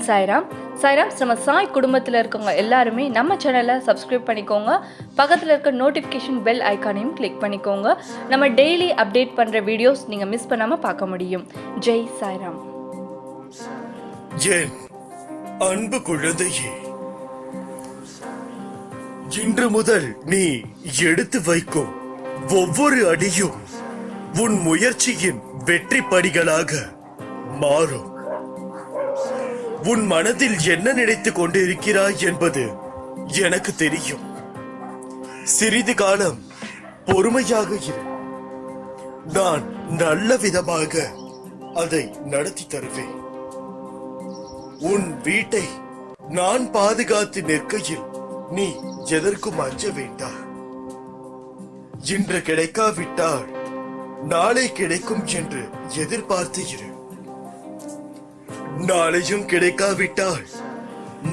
சாய்ராம். சாய்ராம் நம்ம சாய் குடும்பத்தில் இருக்கவங்க எல்லாருமே நம்ம சேனலை சப்ஸ்கிரைப் பண்ணிக்கோங்க. பக்கத்தில் இருக்க நோட்டிஃபிகேஷன் பெல் ஐக்கானையும் கிளிக் பண்ணிக்கோங்க. நம்ம டெய்லி அப்டேட் பண்ணுற வீடியோஸ் நீங்கள் மிஸ் பண்ணாமல் பார்க்க முடியும். ஜெய் சாய்ராம். என் அன்பு குழந்தையே, இன்று முதல் நீ எடுத்து வைக்கும் ஒவ்வொரு அடியும் உன் முயற்சியின் வெற்றி படிகளாக மாறும். உன் மனதில் என்ன நினைத்துக் கொண்டிருக்கிறாய் என்பது எனக்கு தெரியும். சிறிது காலம் பொறுமையாக இரு. நான் நல்ல விதமாக அதை நடத்தி தருவேன். உன் வீட்டை நான் பாதுகாத்து நிற்கையில் நீ எதற்கும் அஞ்ச வேண்டாம். இன்று கிடைக்காவிட்டால் நாளை கிடைக்கும் என்று எதிர்பார்த்து இரு. நாளையும் கிடைக்காவிட்டால்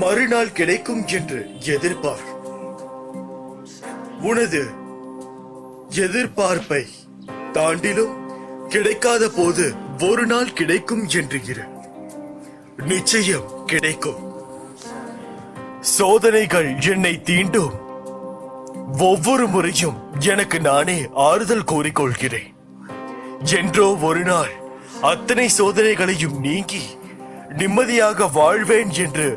மறுநாள் கிடைக்கும் என்று எதிர்பார். உனது எதிர்பார்ப்பை தாண்டிலும் கிடைக்காத போது ஒரு நாள் கிடைக்கும் என்று இரு. நிச்சயம் கிடைக்கும். சோதனைகள் என்னை தீண்டும் ஒவ்வொரு முறையும் எனக்கு நானே ஆறுதல் கூறிக்கொள்கிறேன். என்றோ ஒரு நாள் அத்தனை சோதனைகளையும் நீங்கி நிம்மதியாக வாழ்வேன் என்று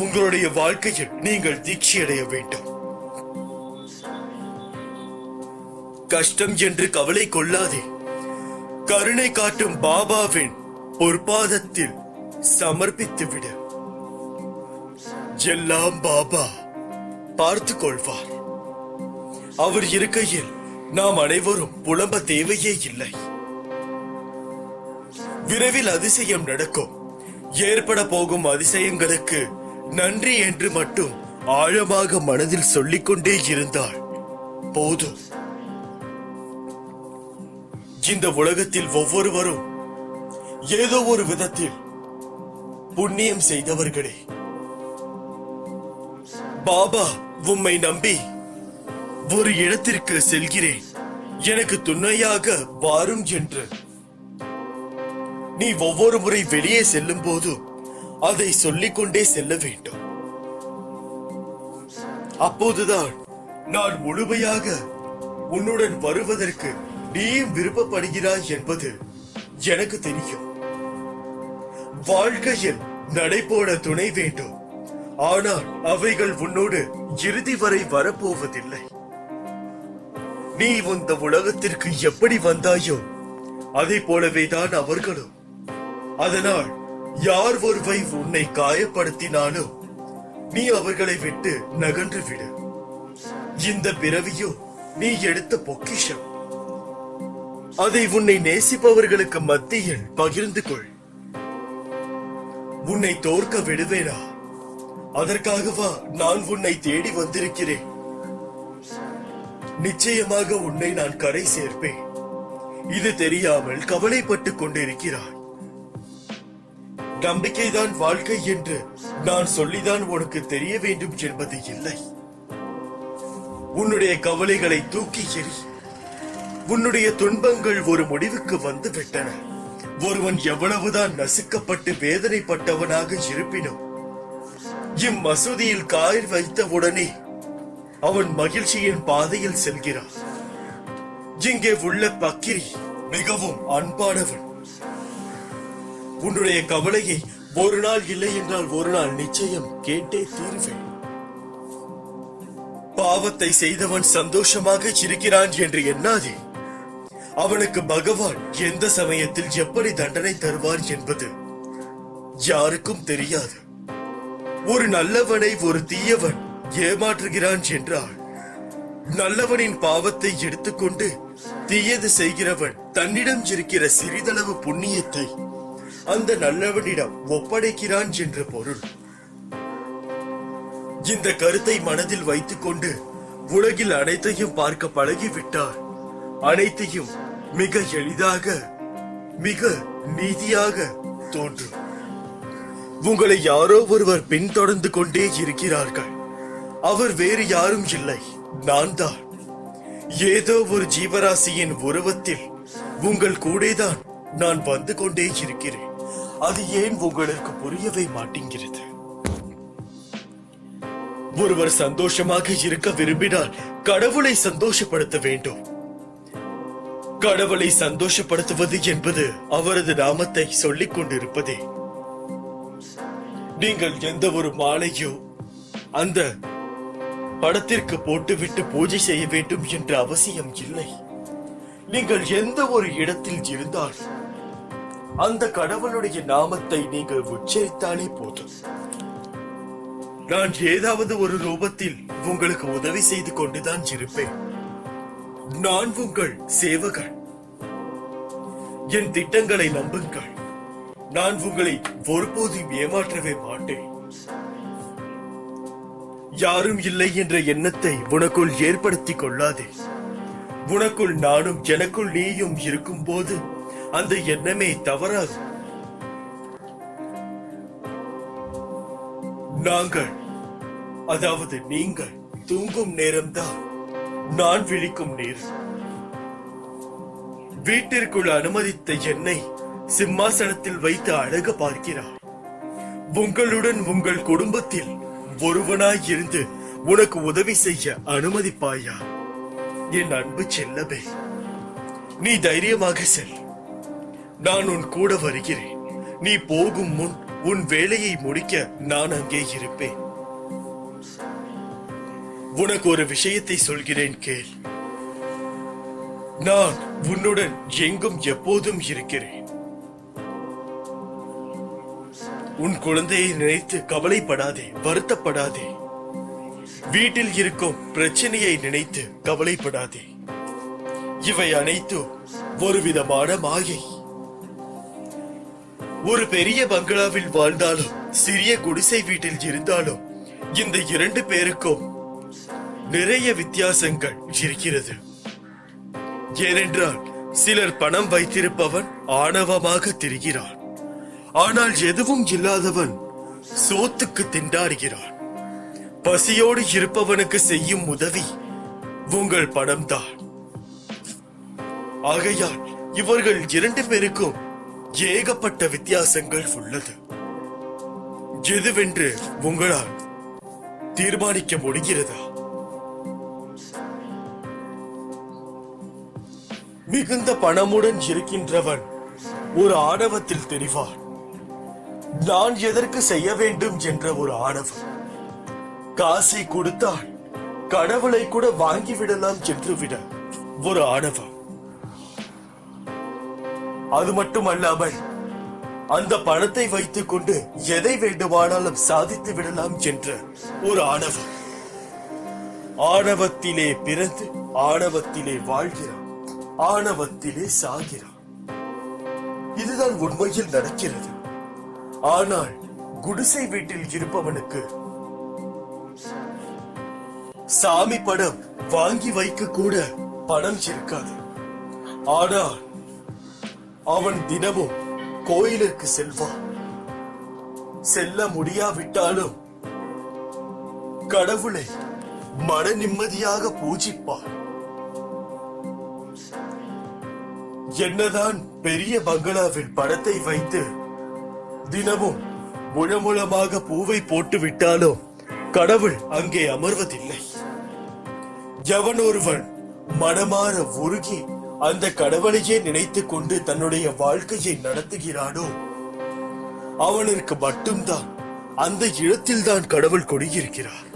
உங்களுடைய வாழ்க்கையில் நீங்கள் தீட்சியடைய வேண்டும். கஷ்டம் என்று கவலை கொள்ளாதே. கருணை காட்டும் பாபாவின் பொற்பாதத்தில் சமர்ப்பித்து விடு. எல்லாம் பாபா பார்த்துக் கொள்வார். அவர் இருக்கையில் நாம் அனைவரும் புலம்ப தேவையே இல்லை. விரைவில் அதிசயம் நடக்கும். ஏற்பட போகும் அதிசயங்களுக்கு நன்றி என்று மட்டும் ஆழமாக மனதில் சொல்லிக்கொண்டே இருந்தால் போதும். இந்த உலகத்தில் ஒவ்வொருவரும் ஏதோ ஒரு விதத்தில் புண்ணியம் செய்தவர்களே. பாபா உம்மை நம்பி ஒரு இடத்திற்கு செல்கிறேன், எனக்கு துணையாக வாரும் என்று நீ ஒவ்வொரு முறை வெளியே செல்லும் போது அதை சொல்லிக்கொண்டே செல்ல வேண்டும். அப்போதுதான் நான் முழுமையாக உன்னுடன் வருவதற்கு நீயும் விருப்பப்படுகிறாய் என்பது எனக்கு தெரியும். வாழ்க்கையில் நடைபோட துணை வேண்டும், ஆனால் அவைகள் உன்னோடு இறுதி வரை வரப்போவதில்லை. நீ இந்த உலகத்திற்கு எப்படி வந்தாயோ அதை போலவே தான் அவர்களும். அதனால் யார் ஒருவை உன்னை காயப்படுத்தினாலும் நீ அவர்களை விட்டு நகன்று விடு. இந்த பிறவியோ நீ எடுத்த பொக்கிஷம். அதை உன்னை நேசிப்பவர்களுக்கு மத்தியில் பகிர்ந்து கொள். உன்னை தோற்க விடுவேனா? அதற்காகவா நான் உன்னை தேடி வந்திருக்கிறேன். நிச்சயமாக உன்னை நான் கரை சேர்ப்பேன். இது தெரியாமல் கவலைப்பட்டுக் கொண்டிருக்கிறாய். நம்பிக்கைதான் வாழ்க்கை என்று நான் சொல்லிதான் உனக்கு தெரிய வேண்டும் என்பது இல்லை. உன்னுடைய கவலைகளை தூக்கி எறி. உன்னுடைய துன்பங்கள் ஒரு முடிவுக்கு வந்து விட்டன. ஒருவன் எவ்வளவுதான் நசுக்கப்பட்டு வேதனைப்பட்டவனாக இருப்பினும் இம்மசூதியில் கால் வைத்தவுடனே அவன் மகிழ்ச்சியின் பாதையில் செல்கிறான். இங்கே உள்ள பக்கிரி மிகவும் அன்பானவன். உன்னுடைய கவலையை ஒரு நாள் இல்லை என்றால் ஒரு நாள் நிச்சயம் கேட்டே தீர்வேன். பாவத்தை செய்தவன் சந்தோஷமாக இருக்கிறான் என்று எண்ணாதே. அவனுக்கு பகவான் எந்த சமயத்தில் எப்படி தண்டனை தருவார் என்பது யாருக்கும் தெரியாது. ஒரு நல்லவனை ஒரு தீயவன் ஏமாற்றுகிறான் என்றால் நல்லவனின் பாவத்தை எடுத்துக்கொண்டு தீயது செய்கிறவன் தன்னிடம் இருக்கிற சிறிதளவு புண்ணியத்தை அந்த நல்லவனிடம் ஒப்படைக்கிறான் என்று பொருள். இந்த கருத்தை மனதில் வைத்துக் கொண்டு உலகில் அனைத்தையும் பார்க்க பழகிவிட்டால் அனைத்தையும் மிக எளிதாக மிக நீதியாக தோன்றும். உங்களை யாரோ ஒருவர் பின்தொடர்ந்து கொண்டே இருக்கிறார்கள். அவர் வேறு யாரும் இல்லை, நான் தான். ஏதோ ஒரு ஜீவராசியின் உருவத்தில் உங்கள் கூடேதான் நான் வந்து கொண்டே இருக்கிறேன். அது ஏன் உங்களுக்கு புரியவே மாட்டேங்கிறது? ஒருவர் சந்தோஷமாக இருக்க விரும்பினால் கடவுளை சந்தோஷப்படுத்த வேண்டும். கடவுளை சந்தோஷப்படுத்துவது என்பது அவரது நாமத்தை சொல்லிக் கொண்டிருப்பதே. நீங்கள் எந்த ஒரு மாலையோ அந்த படத்திற்கு போட்டுவிட்டு பூஜை செய்ய வேண்டும் என்ற அவசியம் இல்லை. நீங்கள் எந்த ஒரு இடத்தில் இருந்தால் அந்த கடவுளுடைய நாமத்தை நீங்கள் உச்சரித்தாலே போதும். நான் ஏதாவது ஒரு ரூபத்தில் உங்களுக்கு உதவி செய்து கொண்டுதான் இருப்பேன். நான் உங்கள் சேவகன். என் திட்டங்களை நம்புங்கள். நான் உங்களை ஒருபோதும் ஏமாற்றவே மாட்டேன். யாரும் இல்லை என்ற எண்ணத்தை உனக்குள் ஏற்படுத்திக் கொள்ளாதே. உனக்குள் நானும் எனக்குள் நீயும் இருக்கும் போது அந்த எண்ணமே தவறாது. நாங்கள், அதாவது நீங்கள் தூங்கும் நேரம்தான் நான் விழிக்கும் நேரம். வீட்டிற்குள் அனுமதித்த என்னை சிம்மாசனத்தில் வைத்து அழக பார்க்கிறார். உங்களுடன் உங்கள் குடும்பத்தில் ஒருவனாய் இருந்து உனக்கு உதவி செய்ய அனுமதிப்பாயா? என் அன்பு செல்லவே, நீ தைரியமாக செல். நான் உன் கூட வருகிறேன். நீ போகும் முன் உன் வேலையை முடிக்க நான் அங்கே இருப்பேன். உனக்கு ஒரு விஷயத்தை சொல்கிறேன், கேள். நான் உன்னுடன் எங்கும் எப்போதும் இருக்கிறேன். உன் குழந்தையை நினைத்து கவலைப்படாதே, வருத்தப்படாதே. வீட்டில் இருக்கும் பிரச்சனையை நினைத்து கவலைப்படாதே. இவை அனைத்தும் ஒரு விதமான மாயை. ஒரு பெரிய பங்களாவில் வாழ்ந்தாலும் சிறிய குடிசை வீட்டில் இருந்தாலும் இந்த இரண்டு பேருக்கும் நிறைய வித்தியாசங்கள் இருக்கிறது. ஏனென்றால் சிலர் பணம் வைத்திருப்பவன் ஆணவமாக திரிகிறான். ஆனால் எதுவும் இல்லாதவன் சோத்துக்கு திண்டாடுகிறான். பசியோடு இருப்பவனுக்கு செய்யும் உதவி உங்கள் பணம்தான். ஆகையால் இவர்கள் இரண்டு பேருக்கும் ஏகப்பட்ட வித்தியாசங்கள் உள்ளது. எதுவென்று உங்களால் தீர்மானிக்க முடிகிறதா? மிகுந்த பணமுடன் இருக்கின்றவன் ஒரு ஆணவத்தில் தெரிவான். நான் எதற்கு செய்ய வேண்டும் என்ற ஒரு ஆணவம். காசை கொடுத்தால் கடவுளை கூட வாங்கிவிடலாம் என்று விட ஒரு ஆணவம். அது மட்டுமல்லாமல் அந்த பணத்தை வைத்துக் கொண்டு எதை வேண்டுமானாலும் சாதித்து விடலாம் என்ற ஒரு ஆணவம். ஆணவத்திலே பிறந்து ஆணவத்திலே வாழ்கிறான், ஆணவத்திலே சாகிறான். இதுதான் உண்மையில் நடக்கிறது. ஆனால் குடிசை வீட்டில் இருப்பவனுக்கு சாமி படம் வாங்கி வைக்க கூட பணம் இருக்காது. ஆனால் அவன் தினமும் கோயிலுக்கு செல்வான். செல்ல முடியாவிட்டாலும் கடவுளை மன நிம்மதியாக பூஜிப்பான். என்னதான் பெரிய பங்களாவில் படத்தை வைத்து தினமும் முழமுழமாக பூவை போட்டு விட்டாலும் கடவுள் அங்கே அமர்வதில்லை. எவன் ஒருவன் மனமாற உருகி அந்த கடவுளையே நினைத்துக் கொண்டு தன்னுடைய வாழ்க்கையை நடத்துகிறானோ அவனுக்கு மட்டும்தான் அந்த இடத்தில் தான் கடவுள் குடியிருக்கிறார்.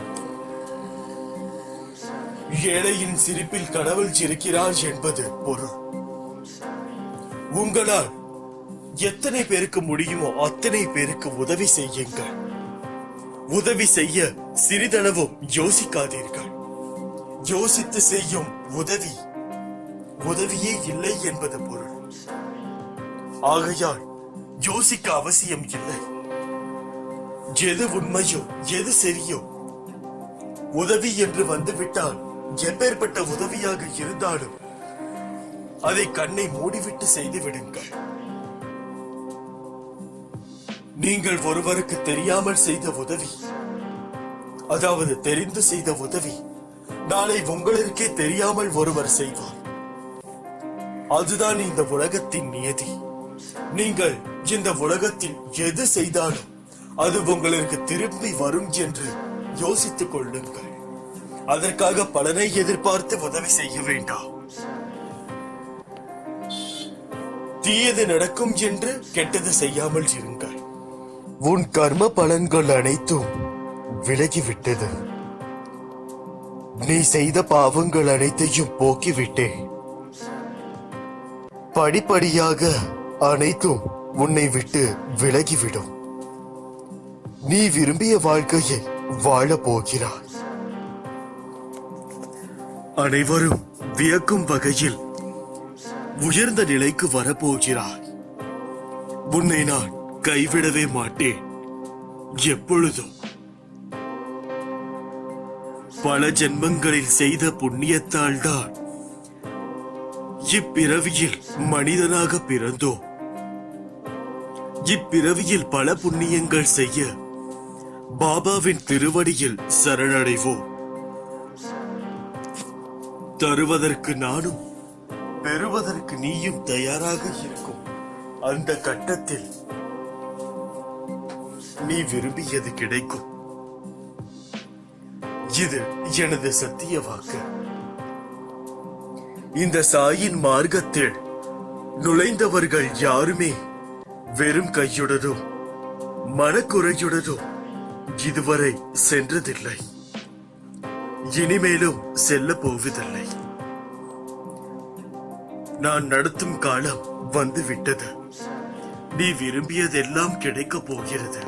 ஏழையின் சிரிப்பில் கடவுள் சிரிக்கிறார் என்பது பொருள். உங்களால் எத்தனை பேருக்கு முடியுமோ அத்தனை பேருக்கு உதவி செய்யுங்கள். உதவி செய்ய சிறிதளவும் யோசிக்காதீர்கள். யோசித்து செய்யும் உதவி உதவியே இல்லை என்பது பொருள். ஆகையால் யோசிக்க அவசியம் இல்லை. எது உண்மையோ எது சரியோ உதவி என்று வந்துவிட்டால் எப்பேற்பட்ட உதவியாக இருந்தாலும் அதை கண்ணை மூடிவிட்டு செய்து விடுங்கள். நீங்கள் ஒருவருக்கு தெரியாமல் செய்த உதவி, அதாவது தெரிந்து செய்த உதவி, நாளை உங்களுக்கே தெரியாமல் ஒருவர் செய்வார். அதுதான் இந்த உலகத்தின் நியதி. நீங்கள் இந்த உலகத்தில் எது செய்தாலும் அது உங்களுக்கு திரும்பி வரும் என்று யோசித்துக் கொள்ளுங்கள். அதற்காக பலனை எதிர்பார்த்து உதவி செய்ய வேண்டாம். தீயது நடக்கும் என்று கெட்டது செய்யாமல் இருங்கள். உன் கர்ம பலன்கள் அனைத்தும் விலகிவிட்டது. நீ செய்த பாவங்கள் அனைத்தையும் போக்கிவிட்டேன். படிப்படியாக அனைத்தும் உன்னை விட்டு விலகிவிடும். நீ விரும்பிய வாழ்க்கையை வாழப் போகிறாய். அனைவரும் வியக்கும் வகையில் உயர்ந்த நிலைக்கு வரப்போகிறாய். உன்னை நான் கைவிடவே மாட்டேன், எப்பொழுதும். பல ஜென்மங்களில் செய்த புண்ணியத்தால் தான் இப்பிறவியில் மனிதனாக பிறந்தோம். இப்பிறவியில் பல புண்ணியங்கள் செய்ய பாபாவின் திருவடியில் சரணடைவோம். தருவதற்கு நானும் பெறுவதற்கு நீயும் தயாராக இருக்கும் அந்த கட்டத்தில் நீ விரும்பியது கிடைக்கும். இது எனது சத்திய வாக்கு. இந்த சாயின் மார்க்கத்தில் நுழைந்தவர்கள் யாருமே வெறும் கையுடனும் மனக்குறையுடனும் இதுவரை சென்றதில்லை, இனிமேலும் செல்ல போவதில்லை. நான் நடத்தும் காலம் வந்துவிட்டது. நீ விரும்பியதெல்லாம் கிடைக்கப் போகிறது.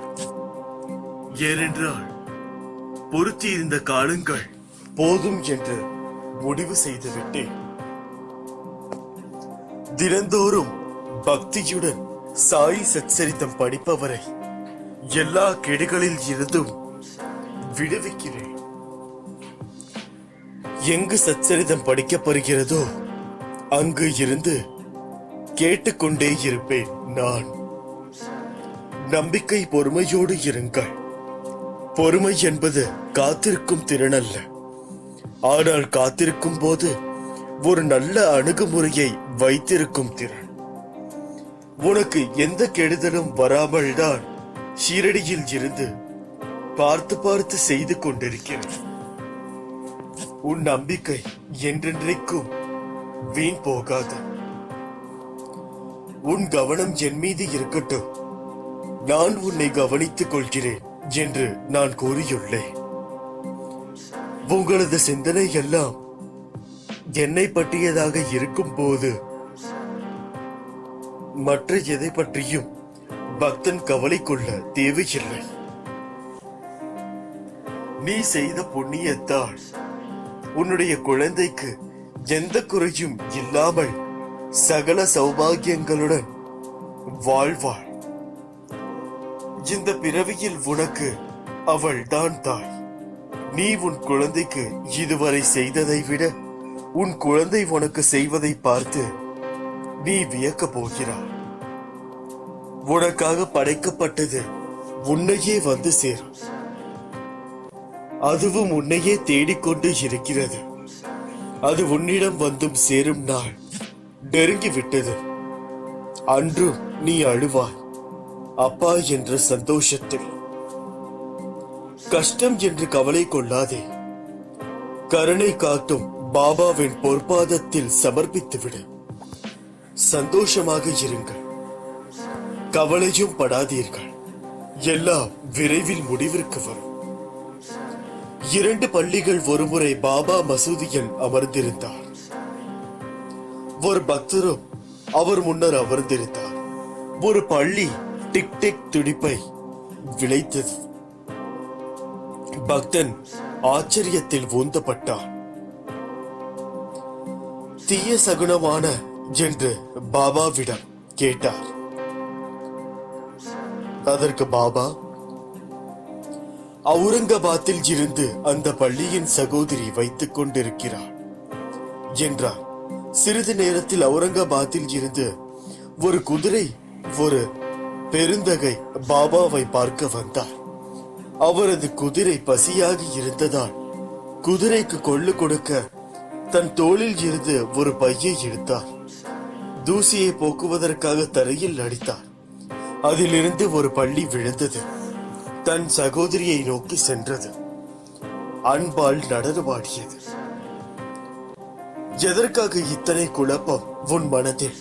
ஏனென்றால் பொருத்தி இருந்த காலங்கள் போதும் என்று முடிவு செய்துவிட்டேன். தினந்தோறும் பக்தியுடன் சாய் சச்சரித்தம் படிப்பவரை எல்லா கெடுகளில் இருந்தும் விடுவிக்கிறேன். எங்கு சச்சரிதம் படிக்கப்படுகிறதோ அங்கு இருந்து கேட்டுக்கொண்டே இருப்பேன் நான். நம்பிக்கை பொறுமையோடு இருங்கள். பொறுமை என்பது காத்திருக்கும் திறன் அல்ல, ஆனால் காத்திருக்கும் போது ஒரு நல்ல அணுகுமுறையை வைத்திருக்கும் திறன். உனக்கு எந்த கெடுதலும் வராமல் தான் ஷீரடியில் இருந்து பார்த்து பார்த்து செய்து கொண்டிருக்கிறேன். உன் நம்பிக்கை என்றென்றைக்கும் வீண் போகாது. உன் கவனம் என் மீது இருக்கட்டும். நான் உன்னை கவனித்துக் கொள்கிறேன் என்று நான் கூறியுள்ளேன். உங்களது சிந்தனை எல்லாம் என்னை பற்றியதாக இருக்கும் போது மற்ற எதை பற்றியும் பக்தன் கவலை கொள்ள தேவையில்லை. நீ செய்த புண்ணியத்தால் உன்னுடைய குழந்தைக்கு எந்த குறையும் இல்லாமல் சகல சௌபாகியங்களுடன் வாழ்வாள். இந்த பிறவியில் உனக்கு அவள் தான் தாய். நீ உன் குழந்தைக்கு இதுவரை செய்ததை விட உன் குழந்தை உனக்கு செய்வதை பார்த்து நீ வியக்க போகிறாய். உனக்காக படைக்கப்பட்டது உன்னையே வந்து சேரும். அதுவும் உன்னையே தேடிக்கொண்டு இருக்கிறது. அது உன்னிடம் வந்தும் சேரும் நாள் நெருங்கிவிட்டது. அன்றும் நீ அழுவாய் அப்பா என்ற சந்தோஷத்தில். கஷ்டம் என்று கவலை கொள்ளாதே. கருணை காட்டும் பாபாவின் பொற்பாதத்தில் சமர்ப்பித்துவிடு. சந்தோஷமாக இருங்கள். கவலையும் படாதீர்கள். எல்லாம் விரைவில் முடிவிற்கு வரும். 2 பள்ளிகள் ஒருமுறை பாபா மசூதியில் அமர்ந்திருந்தார். ஒரு பக்தரும் அவர் முன்னர் அமர்ந்திருந்தார். ஒரு பள்ளி டிக் டிக் துடிப்பை விளைத்தது. பக்தன் ஆச்சரியத்தில் ஊந்தப்பட்டார். தீய சகுனமான என்று பாபாவிடம் கேட்டார். அதற்கு பாபா, அவுரங்காபாத்தில் இருந்து அந்த பள்ளியின் சகோதரி வைத்துக் கொண்டிருக்கிறார் என்றார். சிறிது நேரத்தில் அவுரங்காபாத்தில் இருந்து ஒரு குதிரை ஒரு பெருந்தகை பாபாவை பார்க்க வந்தார். அவரது குதிரை பசியாகி இருந்ததால் குதிரைக்கு கொள்ளு கொடுக்க தன் தோளில் இருந்து ஒரு பையை எடுத்தார். தூசியை போக்குவதற்காக தரையில் அடித்தார். அதிலிருந்து ஒரு பள்ளி விழுந்தது. தன் சகோதரியை நோக்கி சென்றது. அன்பால் நடனமாடியது. எதற்காக இத்தனை குழப்பம் உன் மனதில்?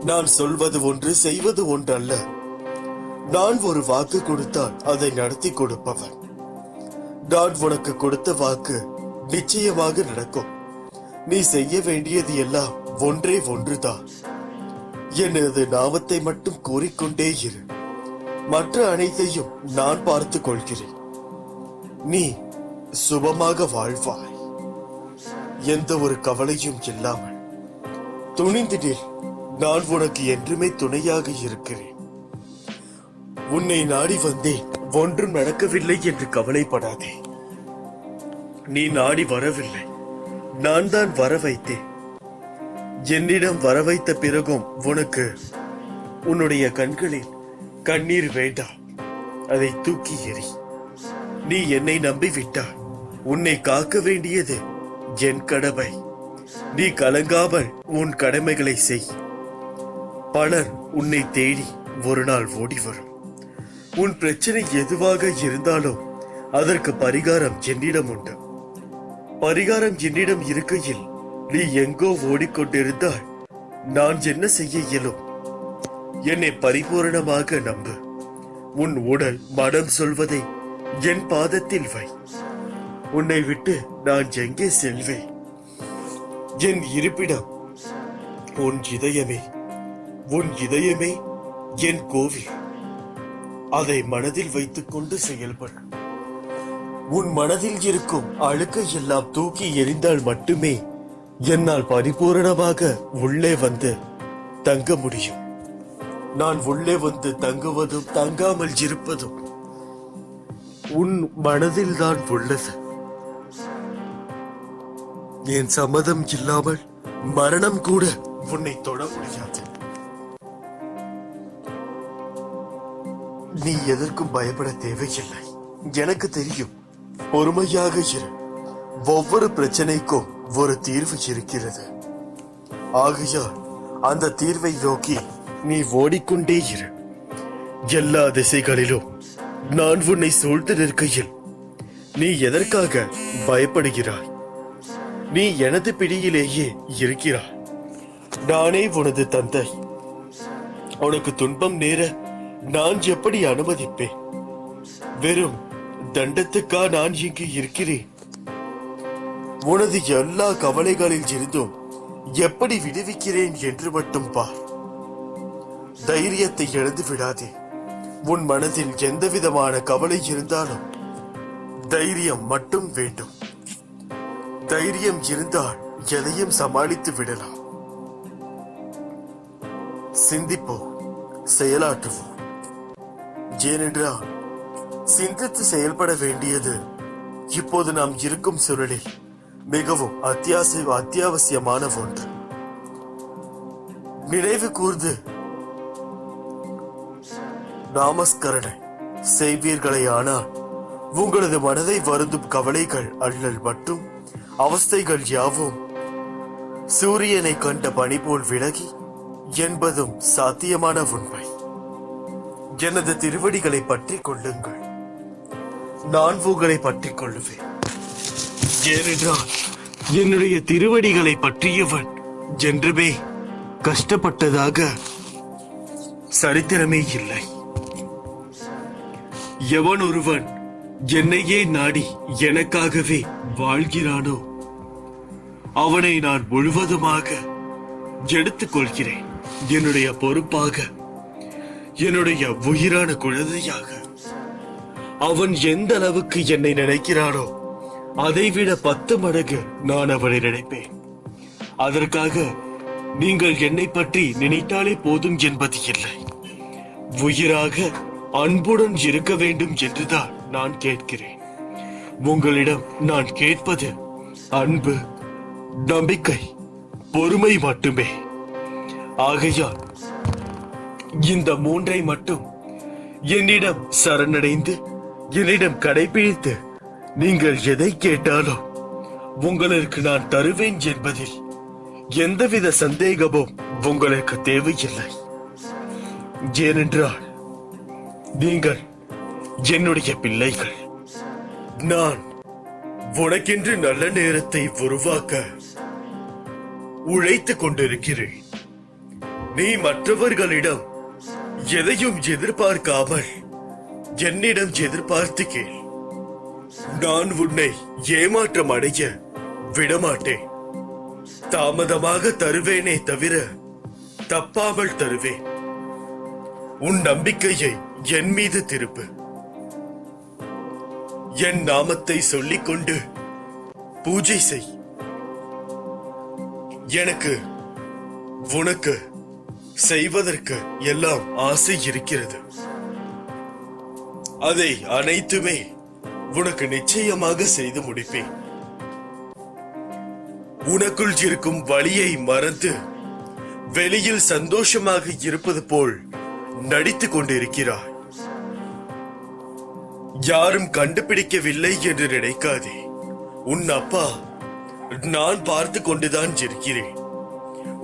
நான் சொல்வது ஒன்று, செய்வது ஒன்றல்ல. நான் ஒரு வாக்கு கொடுத்தால் அதை நடத்தி கொடுப்பவன். நான் உனக்கு கொடுத்த வாக்கு நிச்சயமாக நடக்கும். நீ செய்ய வேண்டியது எல்லாம் ஒன்றே ஒன்றுதான். எனது நாமத்தை மட்டும் கூறிக்கொண்டே இரு. மற்ற அனைத்தையும் நான் பார்த்துக் கொள்கிறேன். நீ சுபமாக வாழ்வாய். எந்த ஒரு கவலையும் இல்லாமல் துணிந்து நில். நான் உனக்கு என்றுமே துணையாக இருக்கிறேன். உன்னை நாடி வந்தேன், ஒன்றும் நடக்கவில்லை என்று கவலைப்படாதே. நீ நாடி வரவில்லை, நான் தான் வர வைத்தேன். என்னிடம் வர வைத்த பிறகும் உனக்கு உன்னுடைய கண்களில் கண்ணீர் வேண்டாம். அதை தூக்கி எறி. நீ என்னை நம்பிவிட்டாய். உன்னை காக்க வேண்டியது என் கடமை. நீ கலங்காமல் உன் கடமைகளை செய். பலர் உன்னை தேடி ஒரு நாள் ஓடி வரும். உன் பிரச்சனை எதுவாக இருந்தாலும் அதற்கு பரிகாரம் என்னிடம் உண்டு. பரிகாரம் என்னிடம் இருக்கையில் நீ எங்கோ ஓடிக்கொண்டிருந்தால் நான் என்ன செய்ய இயலும்? என்னை பரிபூரணமாக நம்பு. உன் உடல் மனம் சொல்வதை என் பாதத்தில் வை. உன்னை விட்டு நான் எங்கே செல்வேன்? என் இருப்பிடம் உன் இதயமே. உன் இதயமே என் கோவில். அதை மனதில் வைத்துக் கொண்டு செயல்படு. உன் மனதில் இருக்கும் அழுக்கை எல்லாம் தூக்கி எறிந்தால் மட்டுமே என்னால் பரிபூரணமாக உள்ளே வந்து தங்க முடியும். நான் உள்ளே வந்து தங்குவதும் தங்காமல் இருப்பதும் உன் மனதில் தான் உள்ளது. என் சம்மதம் இல்லாமல் மரணம் கூட உன்னை தொட முடியாது. நீ எதற்கும் பயப்பட தேவையில்லை. எனக்கு தெரியும். பொறுமையாக இரு. ஒவ்வொரு பிரச்சனைக்கும் ஒரு தீர்வு இருக்கிறது. ஆகையால் அந்த தீர்வை நோக்கி நீ ஓடிக்கொண்டே இரு. எல்லா திசைகளிலும் நான் உன்னை சூழ்ந்து நிற்கையில் நீ எதற்காக பயப்படுகிறாய்? நீ எனது பிடியிலேயே இருக்கிறாய். நானே உனது தந்தை. உனக்கு துன்பம் நேர நான் எப்படி அனுமதிப்பேன்? வெறும் தண்டத்துக்கா நான் இங்கு இருக்கிறேன்? உனது எல்லா கவலைகளில் இருந்தும் எப்படி விடுவிக்கிறேன் என்று மட்டும் பார். தைரியத்தை இழந்து விடாதே. உன் மனதில் எந்த விதமான கவலை இருந்தாலும் தைரியம் மட்டும் வேண்டும். தைரியம் இருந்தால் எதையும் சமாளித்து விடலாம். சிந்திப்போம், செயலாற்றுவோம். ஏனென்றால் சிந்தித்து செயல்பட வேண்டியது இப்போது நாம் இருக்கும் சூழலில் மிகவும் அத்தியாவசியமான ஒன்று. நினைவு கூர்ந்து நாமஸ்கரணை செய்வீர்களே ஆனால் உங்களது மனதை வருந்தும் கவலைகள், அல்லல் மற்றும் அவஸ்தைகள் யாவும் சூரியனை கண்ட பனி போல் விலகி என்பதும் சாத்தியமான உண்மை. எனது திருவடிகளை பற்றிக் கொள்ளுங்கள். நான் உங்களை பற்றிக் கொள்ளுவேன். ஏனென்றால் என்னுடைய திருவடிகளை பற்றியவன் என்றுமே கஷ்டப்பட்டதாக சரித்திரமே இல்லை. எவன் ஒருவன் என்னையே நாடி எனக்காகவே வாழ்கிறானோ அவனை நான் முழுவதுமாக எடுத்துக் கொள்கிறேன். என்னுடைய பொறுப்பாக, என்னுடைய உயிரான குழந்தையாக. அவன் எந்த அளவுக்கு என்னை நினைக்கிறானோ அதைவிட 10 மடங்கு நான் அவனை நினைப்பேன். அதற்காக நீங்கள் என்னை பற்றி நினைத்தாலே போதும் என்பது இல்லை. உயிராக அன்புடன் இருக்க வேண்டும் என்றுதான் நான் கேட்கிறேன். உங்களிடம் நான் கேட்பது அன்பு, நம்பிக்கை, பொறுமை மட்டுமே. ஆகையால் இந்த 3ஐ மட்டும் என்னிடம் சரணடைந்து என்னிடம் கடைபிடித்து நீங்கள் எதை கேட்டாலும் உங்களுக்கு நான் தருவேன் என்பதில் எந்தவித சந்தேகமும் உங்களுக்கு தேவையில்லை. ஏனென்றால் நீங்கள் என்னுடைய பிள்ளைகள். நான் உனக்கென்று நல்ல நேரத்தை உருவாக்க உழைத்துக் கொண்டிருக்கிறேன். நீ மற்றவர்களிடம் எதையும் எதிர்பார்க்காமல் என்னிடம் எதிர்பார்த்து கேள். நான் உன்னை ஏமாற்றம் அடைய விடமாட்டேன். தாமதமாக தருவேனே தவிர தப்பாமல் தருவேன். உன் நம்பிக்கையை என் மீது திருப்பு. என் நாமத்தை சொல்லிக் கொண்டு பூஜை செய். எனக்கு உனக்கு செய்வதற்கு எல்லாம் ஆசை இருக்கிறது. அதை அனைத்துமே உனக்கு நிச்சயமாக செய்து முடிப்பேன். உனக்குள் இருக்கும் வலியை மறந்து வெளியில் சந்தோஷமாக இருப்பது போல் நடித்துக் கொண்டிருக்கிறாய். யாரும் கண்டுபிடிக்கவில்லை என்று நினைக்காதே. உன் அப்பா நான் பார்த்து கொண்டுதான் இருக்கிறேன்.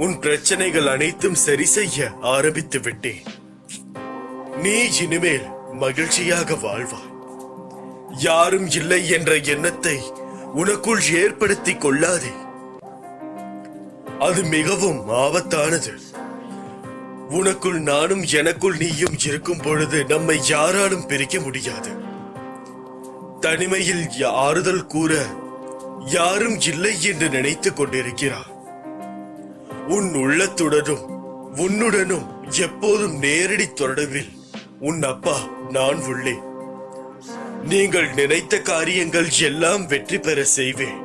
உன் பிரச்சனைகள் அனைத்தும் சரி செய்ய ஆரம்பித்து விட்டேன். நீ இனிமேல் மகிழ்ச்சியாக வாழ்வாய். யாரும் இல்லை என்ற எண்ணத்தை உனக்குள் ஏற்படுத்திக் கொள்ளாதே. அது மிகவும் ஆபத்தானது. உனக்குள் நானும் எனக்குள் நீயும் இருக்கும் பொழுது நம்மை யாராலும் பிரிக்க முடியாது. தனிமையில் ஆறுதல் கூற யாரும் இல்லை என்று நினைத்துக் கொண்டிருக்கிறார். உன் உள்ளத்துடனும் உன்னுடனும் எப்போதும் நேரடி தொடர்பில் உன் அப்பா நான் உள்ளேன். நீங்கள் நினைத்த காரியங்கள் எல்லாம் வெற்றி பெற செய்வேன்.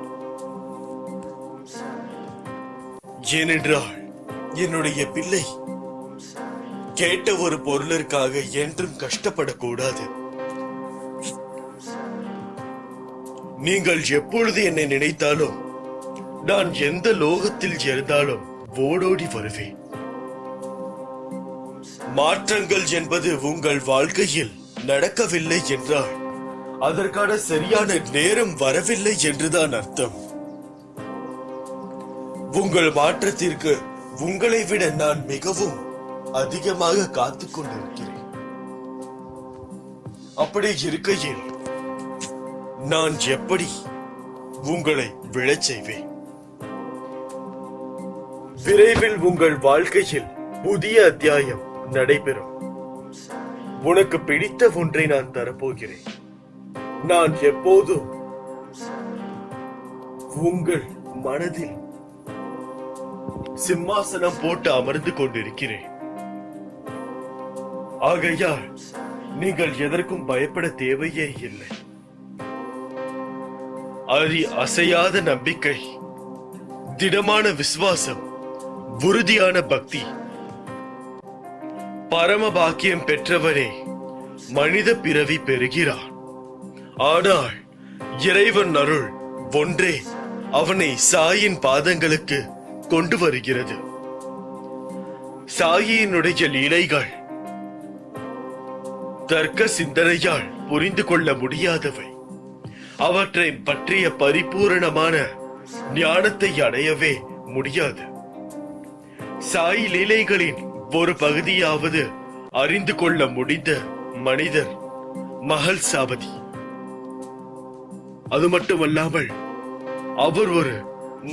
ஏனென்றால் என்னுடைய பிள்ளை கேட்ட ஒரு பொருளிற்காக என்றும் கஷ்டப்படக்கூடாது. நீங்கள் எப்பொழுது என்னை நினைத்தாலும் நான் எந்த லோகத்தில் இருந்தாலும் ஓடோடி வருவேன். மாற்றங்கள் என்பது உங்கள் வாழ்க்கையில் நடக்கவில்லை என்றால் அதற்கான சரியான நேரம் வரவில்லை என்றுதான் அர்த்தம். உங்கள் மாற்றத்திற்கு உங்களை விட நான் மிகவும் அதிகமாக காத்துக் கொண்டிருக்கிறேன். அப்படி இருக்கையில் நான் எப்படி உங்களை விழச் செய்வேன்? விரைவில் உங்கள் வாழ்க்கையில் புதிய அத்தியாயம் நடைபெறும். உனக்கு பிடித்த ஒன்றை நான் தரப்போகிறேன். நான் எப்போதும் உங்கள் மனதில் சிம்மாசனம் போட்டு அமர்ந்து கொண்டிருக்கிறேன். ஆகையால் நீங்கள் எதற்கும் பயப்பட தேவையே இல்லை. அசையாத நம்பிக்கை, திடமான விசுவாசம், உறுதியான பக்தி. பரம பாக்கியம் பெற்றவனே மனித பிறவி பெறுகிறான். ஆனால் இறைவன் அருள் ஒன்றே அவனை சாயின் பாதங்களுக்கு கொண்டு வருகிறது. சாயினுடைய லீலைகள் தர்க்க சிந்தனையால் புரிந்து கொள்ள முடியாதவை. அவற்றை பற்றிய பரிபூரணமான ஞானத்தை அடையவே முடியாது. சாய் லீலைகளின் ஒரு பகுதியாவது அறிந்து கொள்ள முடிந்த மனிதர் மகள் சாபதி. அது மட்டுமல்லாமல் அவர் ஒரு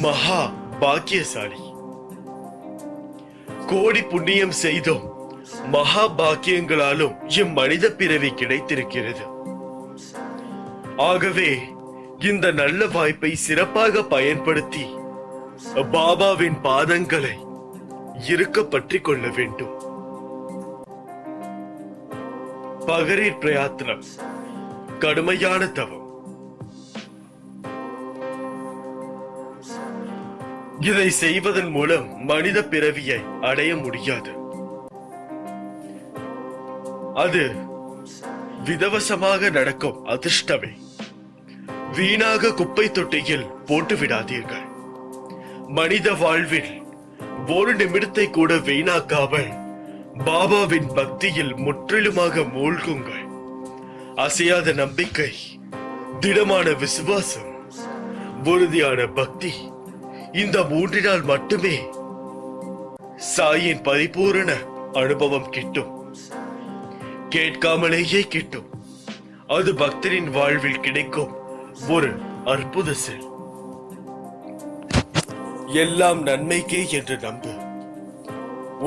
மகா பாக்கியசாலி. கோடி புண்ணியம் செய்தோம் மகா பாக்கியங்களாலும் இம்மனித பிறவி கிடைத்திருக்கிறது. ஆகவே இந்த நல்ல வாய்ப்பை சிறப்பாக பயன்படுத்தி பாபாவின் பாதங்களை இருக்க பற்றிக் கொள்ள வேண்டும். பகரீர் பிரயத்னம், கடுமையான தவம். இதை செய்வதன் மூலம் மனித பிறவியை அடைய முடியாது. அது விதவசமாக நடக்கும் அதிர்ஷ்டமே. வீணாக குப்பை தொட்டியில் போட்டு விடாதீர்கள். மனித வாழ்வில் ஒரு நிமிடத்தை கூட வீணாக்காமல் பாபாவின் பக்தியில் முற்றிலுமாக மூழ்குங்கள். அசையாத நம்பிக்கை, திடமான விசுவாசம், உறுதியான பக்தி இந்த 3 நாள் மட்டுமே சாயின் பரிபூரண அனுபவம் கிட்டும். கேட்காமலேயே கிட்டும். அது பக்தரின் வாழ்வில் கிடைக்கும் ஒரு அற்புத செயல். எல்லாம் நன்மைக்கே என்று நம்பு.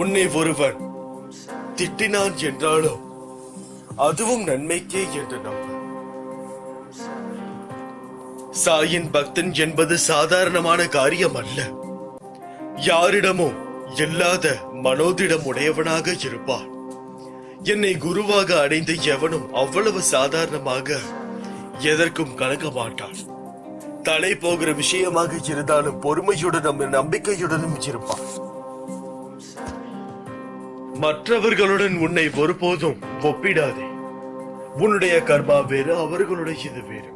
உன்னை ஒருவன் திட்டினான் என்றாலும் அதுவும் நன்மைக்கே என்று நம்பு. சாயின் பக்தன் என்பது சாதாரணமான காரியம் அல்ல. யாரிடமும் இல்லாத மனோதிடம் உடையவனாக இருப்பான். என்னை குருவாக அடைந்த எவனும் அவ்வளவு சாதாரணமாக எதற்கும் கலங்க மாட்டான். தலை போகிற விஷயமாக இருந்தாலும் பொறுமையுடனும் நம்பிக்கையுடனும் இருப்பான். மற்றவர்களுடன் உன்னை ஒருபோதும் ஒப்பிடாதே. உன்னுடைய கர்மா வேறு, அவர்களுடைய இது வேறு.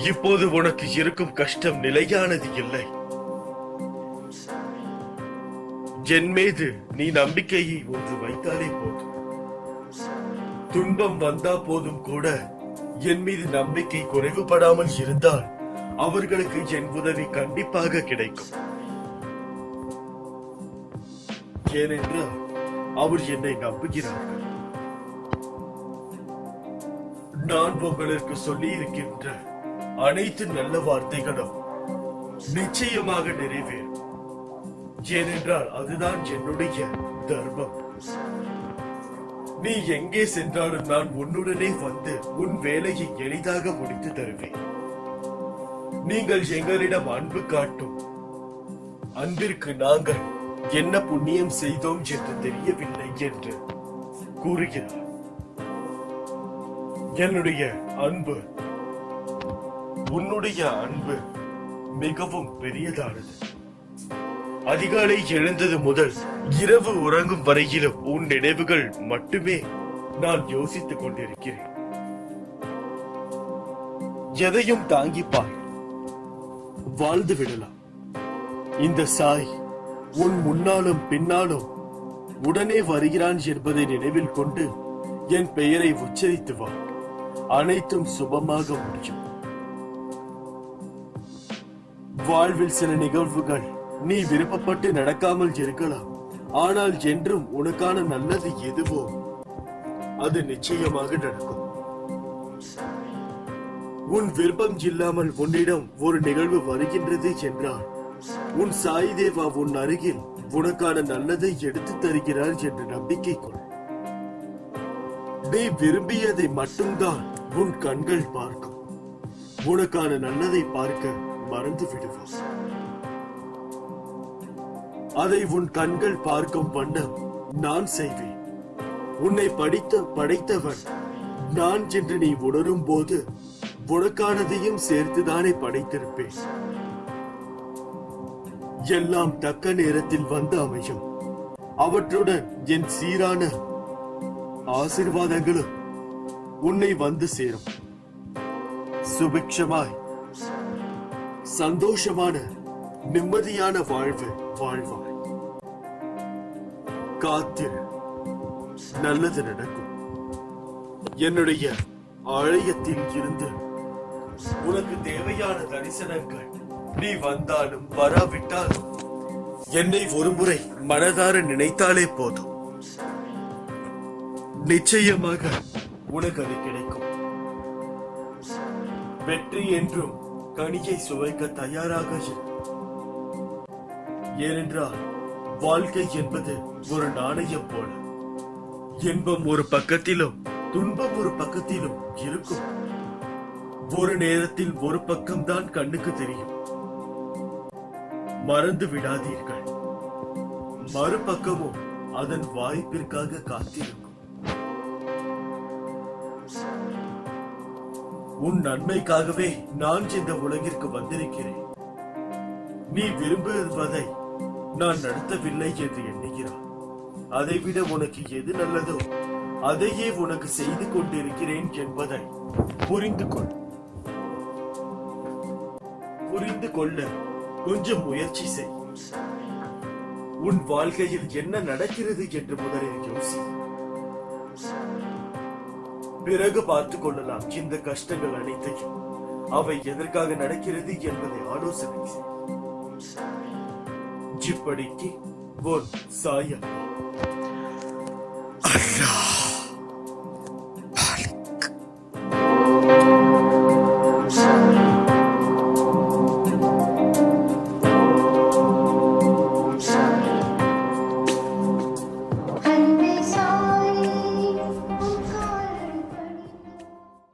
இப்போது உனக்கு இருக்கும் கஷ்டம் நிலையானது இல்லை. என் மீது நீ நம்பிக்கையை ஒன்று வைத்தாலே போதும். துன்பம் வந்தா போதும் கூட என் மீது நம்பிக்கை குறைவுபடாமல் இருந்தால் அவர்களுக்கு என் உதவி கண்டிப்பாக கிடைக்கும். ஏனென்றால் அவர் என்னை நம்புகிறார்கள். நான் உங்களுக்கு சொல்லி இருக்கின்ற அனைத்து நல்ல வார்த்தைகளும் நிச்சயமாக நிறைவேறும். ஏனென்றால் அதுதான் என்னுடைய தர்மம். நீ எங்கே சென்றாலும் நான் உன்னுடனே வந்து உன் வேலையை எளிதாக முடித்து தருவேன். நீங்கள் எங்களிடம் அன்பு காட்டும் அன்பிற்கு நாங்கள் என்ன புண்ணியம் செய்தோம் என்று தெரியவில்லை என்று கூறுகிறார். என்னுடைய அன்பு, உன்னுடைய அன்பு மிகவும் பெரியதானது. அதிகாலை எழுந்தது முதல் இரவு உறங்கும் வரையிலும் உன் நினைவுகள் மட்டுமே நான் யோசித்துக் கொண்டிருக்கிறேன். எதையும் தாங்கிப்பார், வாழ்ந்து விடலாம். இந்த சாய் உன் முன்னாலும் பின்னாலும் உடனே வருகிறான் என்பதை நினைவில் கொண்டு என் பெயரை உச்சரித்து வா. அனைத்தும் சுபமாக முடியும். வாழ்வில் சில நிகழ்வுகள் நீ விருப்பப்பட்டு நடக்காமல் இருக்கலாம். ஆனால் என்றும் உனக்கான நல்லது எதுவோ அது நிச்சயமாக நடக்கும். உன் விருப்பம் இல்லாமல் உன்னிடம் ஒரு நிகழ்வு வருகின்றது என்றால் உன் சாய் தேவா உன் அருகில் உனக்கான நல்லதை எடுத்து தருகிறார் என்ற நம்பிக்கை கொள். நீ விரும்பியதை மட்டும்தான் உன் கண்கள் பார்க்கும். உனக்கான நல்லதை பார்க்க மறந்து விடுவார். அதை உன் கண்கள் பார்க்கும் வண்ணம் நான் செய்வேன். உன்னை படைத்தவன் நான் என்று நீ உணரும் போது உனக்கானதையும் சேர்த்துதானே படைத்திருப்பேன். எல்லாம் தக்க நேரத்தில் வந்து அமையும். அவற்றுடன் என் சீரான ஆசீர்வாதங்களும் உன்னை வந்து சேரும். சுபிக்ஷமாய் சந்தோஷமான நிம்மதியான வாழ்வு வாழ்வாய். காத்திரு, நல்லது நடக்கும். என்னுடைய ஆலயத்தில் இருந்து உனக்கு தேவையான தரிசனங்கள் நீ வந்தாலும் வராவிட்டாலும் என்னை ஒருமுறை மனதார நினைத்தாலே போதும். நிச்சயமாக உனக்கு அது கிடைக்கும். வெற்றி என்றும் கனியை சுவைக்க தயாராக இரு. ஏனென்றால் வாழ்க்கை என்பது ஒரு நாணயம் போல. இன்பம் ஒரு பக்கத்திலும் துன்பம் ஒரு பக்கத்திலும் இருக்கும். ஒரு நேரத்தில் ஒரு பக்கம்தான் கண்ணுக்கு தெரியும். மறந்து விடாதீர்கள், மறுபக்கமும் அதன் வாய்ப்பிற்காக காத்திருக்கும். உன் நன்மைக்காகவே நான் இந்த உலகிற்கு வந்திருக்கிறேன். நீ விரும்புவதை நான் நடத்தவில்லை என்று எண்ணுகிறாய். அதைவிட உனக்கு எது நல்லதோ அதையே உனக்கு செய்து கொண்டிருக்கிறேன் என்பதை புரிந்து கொள். புரிந்து கொள்ள கொஞ்சம் முயற்சி செய். உன் வாழ்க்கையில் என்ன நடக்கிறது என்று முதலில் யோசி. பிறகு பார்த்துக் கொள்ளலாம் இந்த கஷ்டங்கள் அனைத்தையும். அவை எதற்காக நடக்கிறது என்பதை ஆலோசனை செய். இப்படிக்கு ஒரு சாயா. அல்லாஹ்